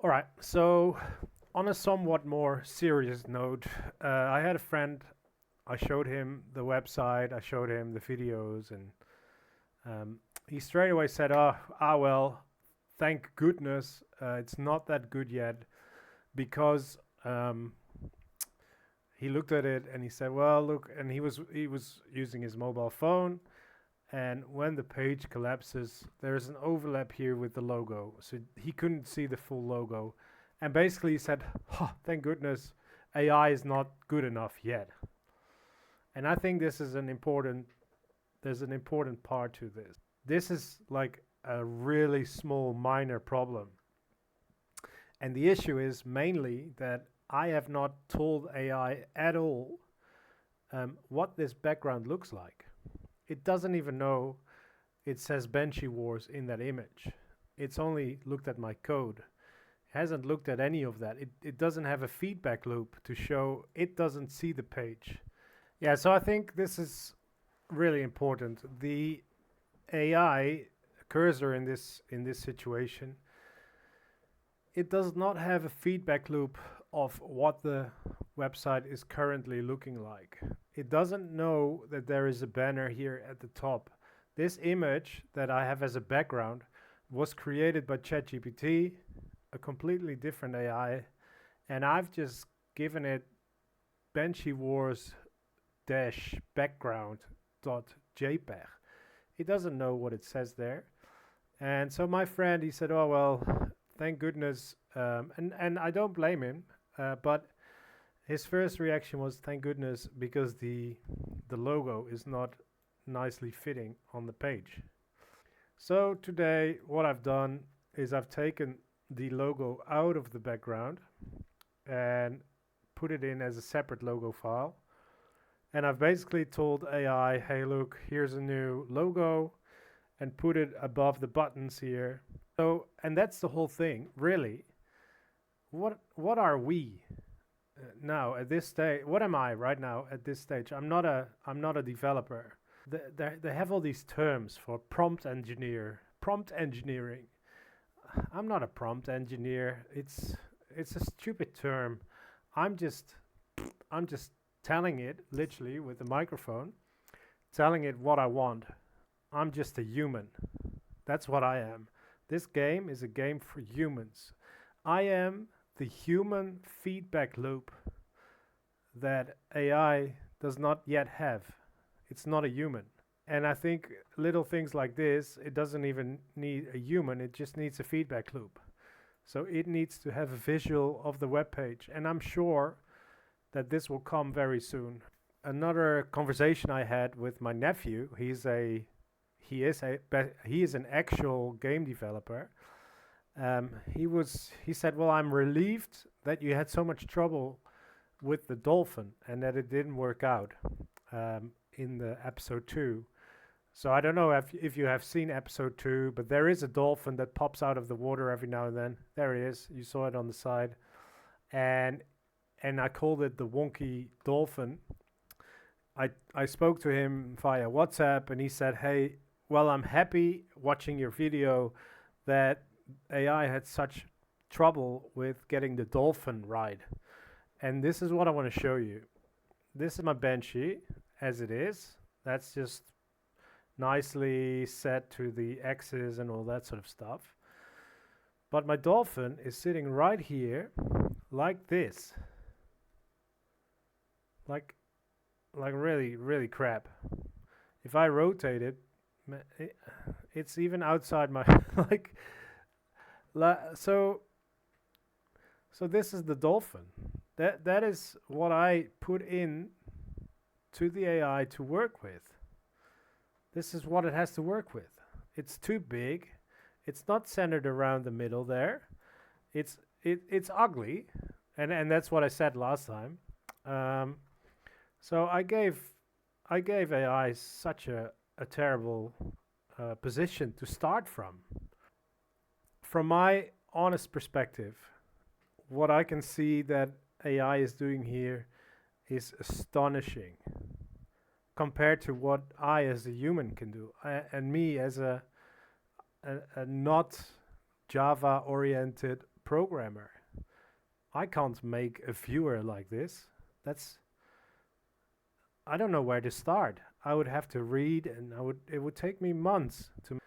All right. So, on a somewhat more serious note, I had a friend. I showed him the website. I showed him the videos, and he straight away said, well, thank goodness it's not that good yet because he looked at it and he said, well, look, and he was using his mobile phone, and when the page collapses, there's an overlap here with the logo, so he couldn't see the full logo, and basically he said, thank goodness AI is not good enough yet. And I think this is an important there's an important part to this. This is like a really small minor problem. And the issue is mainly that I have not told AI at all what this background looks like. It doesn't even know it says Benchy Wars in that image. It's only looked at my code. It hasn't looked at any of that. It doesn't have a feedback loop to show it doesn't see the page. Yeah, so I think this is really important. The AI cursor in this situation, it does not have a feedback loop of what the website is currently looking like. It doesn't know that there is a banner here at the top. This image that I have as a background was created by ChatGPT, a completely different AI, and I've just given it Benchy Wars dash background dot JPEG. It doesn't know what it says there. And so my friend, he said, oh, well, thank goodness. And I don't blame him, but his first reaction was, thank goodness, because the logo is not nicely fitting on the page. So today, what I've done is I've taken the logo out of the background and put it in as a separate logo file. And I've basically told AI, hey, look, here's a new logo, and put it above the buttons here. So, and that's the whole thing, really. What are we now at this stage? What am I right now at this stage? I'm not a developer. They have all these terms for prompt engineering. I'm not a prompt engineer. It's a stupid term. I'm just telling it literally with the microphone, telling it what I want. I'm just a human. That's what I am. This game is a game for humans. I am the human feedback loop that AI does not yet have. It's not a human. And I think little things like this, it doesn't even need a human, it just needs a feedback loop. So it needs to have a visual of the web page. And I'm sure that this will come very soon. Another conversation I had with my nephew, he is an actual game developer. He said, well, I'm relieved that you had so much trouble with the dolphin and that it didn't work out in the episode 2. So I don't know if you have seen episode 2, but there is a dolphin that pops out of the water every now and then. There it is. You saw it on the side. And I called it the wonky dolphin. I spoke to him via WhatsApp, and he said, hey, well, I'm happy watching your video that AI had such trouble with getting the dolphin right. And this is what I want to show you. This is my Benchy as it is. That's just nicely set to the X's and all that sort of stuff. But my dolphin is sitting right here like this. Like really, really crap. If I rotate it, it's even outside my like. So this is the dolphin. That is what I put in to the AI to work with. This is what it has to work with. It's too big. It's not centered around the middle there. It's ugly, and that's what I said last time. So I gave AI such a terrible position to start from. From my honest perspective, what I can see that AI is doing here is astonishing compared to what I as a human can do, and me as a not Java oriented programmer. I can't make a viewer like this. That's I don't know where to start. I would have to read, and it would take me months to.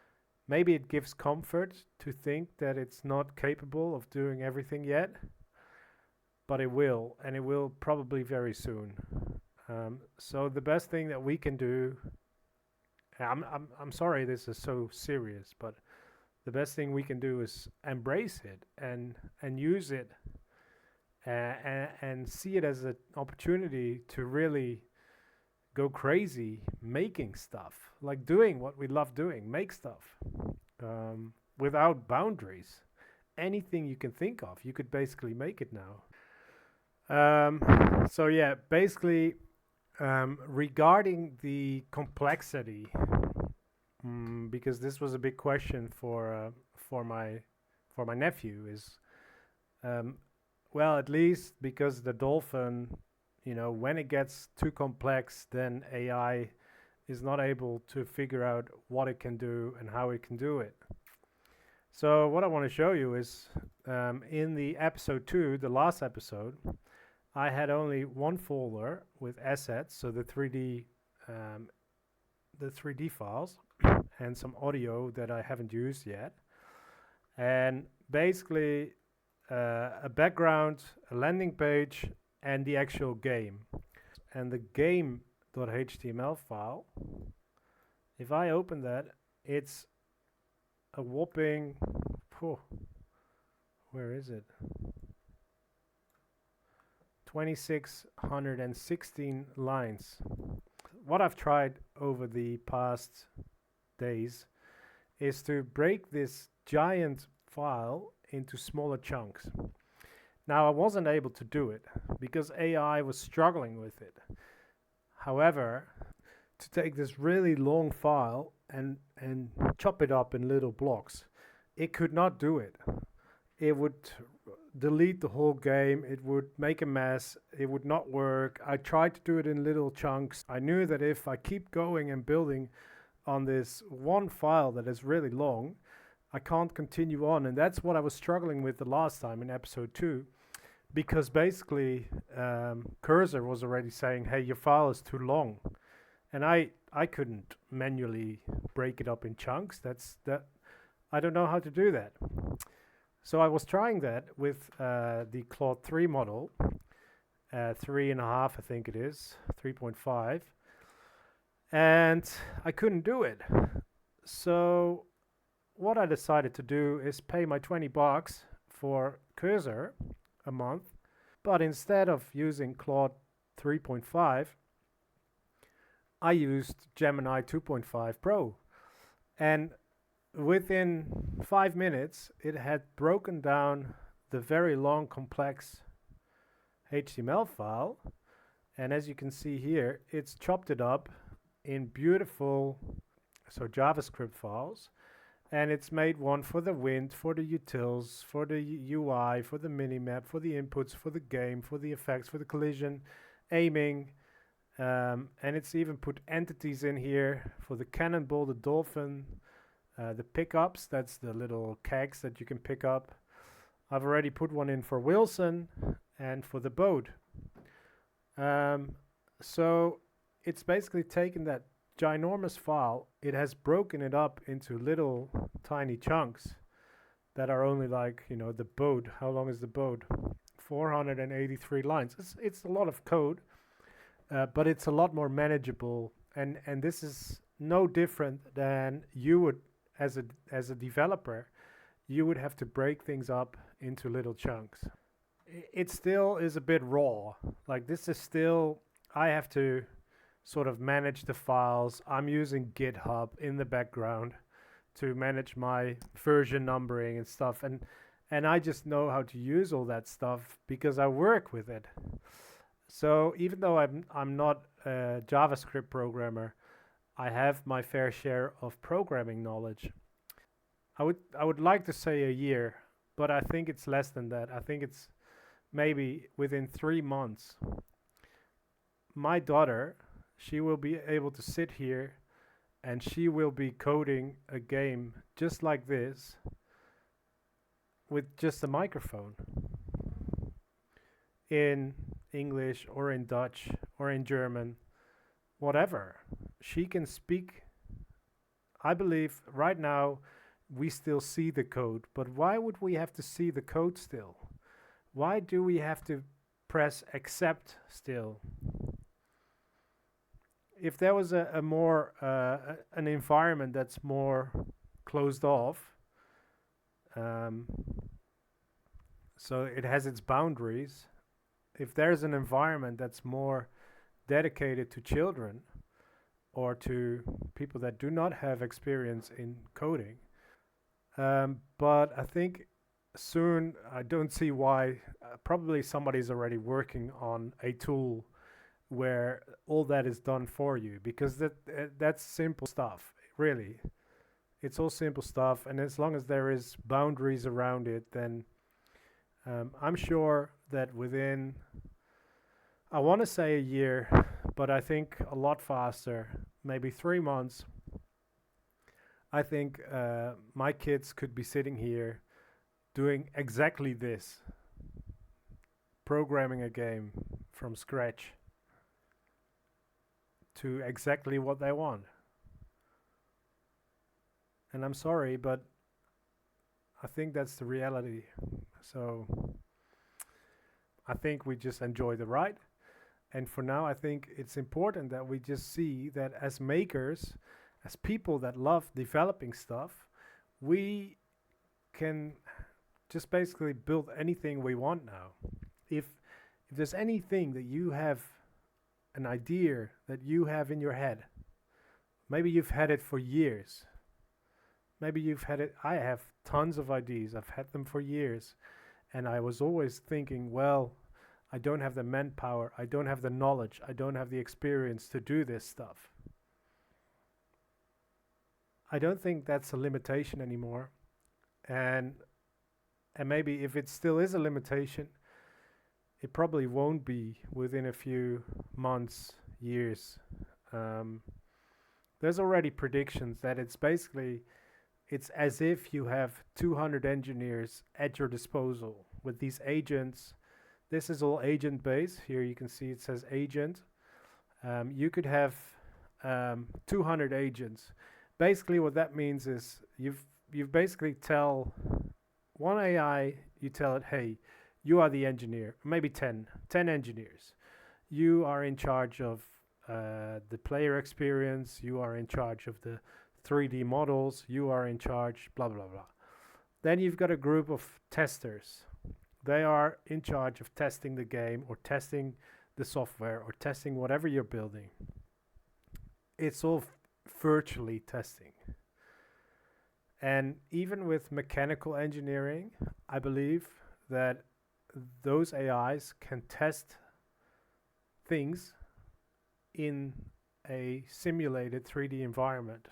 Maybe it gives comfort to think that it's not capable of doing everything yet, but it will, and it will probably very soon. So the best thing that we can do, I'm sorry this is so serious, but the best thing we can do is embrace it and use it, and see it as an opportunity to really go crazy making stuff, like doing what we love doing, make stuff, without boundaries. Anything you can think of, you could basically make it now. So yeah, basically, regarding the complexity, because this was a big question for my nephew, is well, at least because the dolphin, when it gets too complex, then AI is not able to figure out what it can do and how it can do it. So what I want to show you is, in the episode 2, the last episode, I had only one folder with assets, so the 3D files, and some audio that I haven't used yet, and basically a background, a landing page, and the actual game. And the game.html file, if I open that, it's a whopping, where is it? 2616 lines. What I've tried over the past days is to break this giant file into smaller chunks. Now, I wasn't able to do it because AI was struggling with it. However, to take this really long file and chop it up in little blocks, it could not do it. It would delete the whole game, it would make a mess, it would not work. I tried to do it in little chunks. I knew that if I keep going and building on this one file that is really long, I can't continue on. And that's what I was struggling with the last time in episode 2, because basically Cursor was already saying, hey, your file is too long. And I couldn't manually break it up in chunks. I don't know how to do that. So I was trying that with the Claude 3 model, 3.5, I think it is, 3.5, and I couldn't do it. So what I decided to do is pay my $20 for Cursor a month, but instead of using Claude 3.5, I used Gemini 2.5 Pro, and within 5 minutes, it had broken down the very long, complex HTML file. And as you can see here, it's chopped it up in beautiful JavaScript files. And it's made one for the wind, for the utils, for the UI, for the minimap, for the inputs, for the game, for the effects, for the collision, aiming. And it's even put entities in here for the cannonball, the dolphin, the pickups, that's the little kegs that you can pick up. I've already put one in for Wilson and for the boat. So it's basically taken that ginormous file, it has broken it up into little tiny chunks that are only like, the boat. How long is the boat? 483 lines. It's a lot of code, but it's a lot more manageable. And this is no different than you would, as a developer, you would have to break things up into little chunks. It still is a bit raw. Like, this is still, I have to sort of manage the files. I'm using GitHub in the background to manage my version numbering and stuff. And I just know how to use all that stuff because I work with it. So even though I'm not a JavaScript programmer, I have my fair share of programming knowledge. I would like to say a year, but I think it's less than that. I think it's maybe within 3 months. My daughter, she will be able to sit here and she will be coding a game just like this with just a microphone in English or in Dutch or in German, whatever. She can speak. I believe right now we still see the code, but why would we have to see the code still? Why do we have to press accept still? If there was a more an environment that's more closed off, um, so it has its boundaries. If there's an environment that's more dedicated to children or to people that do not have experience in coding, but I think soon I don't see why. Probably somebody's already working on a tool where all that is done for you because that's simple stuff. Really, it's all simple stuff, and as long as there is boundaries around it, then I'm sure that within, I want to say a year, but I think a lot faster, maybe 3 months. I think my kids could be sitting here doing exactly this, programming a game from scratch to exactly what they want. And I'm sorry, but I think that's the reality. So I think we just enjoy the ride. And for now, I think it's important that we just see that as makers, as people that love developing stuff, we can just basically build anything we want now. If there's anything that you have an idea that you have in your head, maybe you've had it for years. Maybe you've had it. I have tons of ideas. I've had them for years. And I was always thinking, well, I don't have the manpower. I don't have the knowledge. I don't have the experience to do this stuff. I don't think that's a limitation anymore. And and maybe if it still is a limitation, it probably won't be within a few months, years. Um, there's already predictions that it's as if you have 200 engineers at your disposal with these agents. This is all agent based. Here you can see it says agent. You could have 200 agents. Basically, what that means is you've basically tell one AI, you tell it, hey, you are the engineer, maybe 10 engineers. You are in charge of the player experience. You are in charge of the 3D models. You are in charge, blah, blah, blah. Then you've got a group of testers. They are in charge of testing the game or testing the software or testing whatever you're building. It's all virtually testing. And even with mechanical engineering, I believe that those AIs can test things in a simulated 3D environment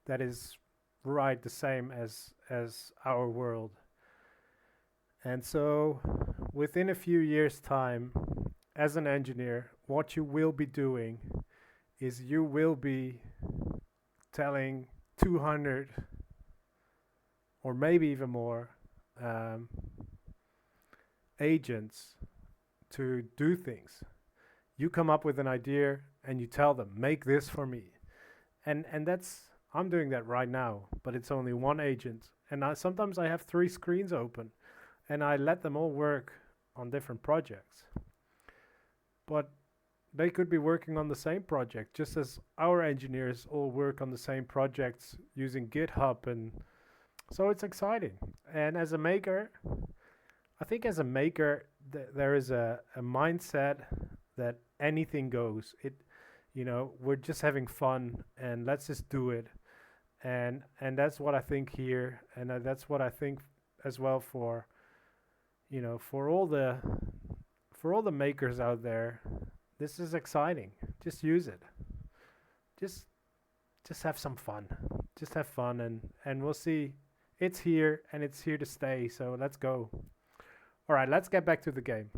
that is right the same as our world. And so within a few years' time, as an engineer, what you will be doing is you will be telling 200 or maybe even more um, agents to do things. You come up with an idea and you tell them, make this for me. And that's, I'm doing that right now, but it's only one agent. And sometimes I have 3 screens open and I let them all work on different projects. But they could be working on the same project, just as our engineers all work on the same projects using GitHub. And so it's exciting. And as a maker, I think as a maker, there is a mindset that anything goes. We're just having fun and let's just do it. And that's what I think here. And that's what I think as well for, for all the makers out there. This is exciting. Just use it. Just have some fun. Just have fun and we'll see. It's here and it's here to stay. So let's go. All right, let's get back to the game.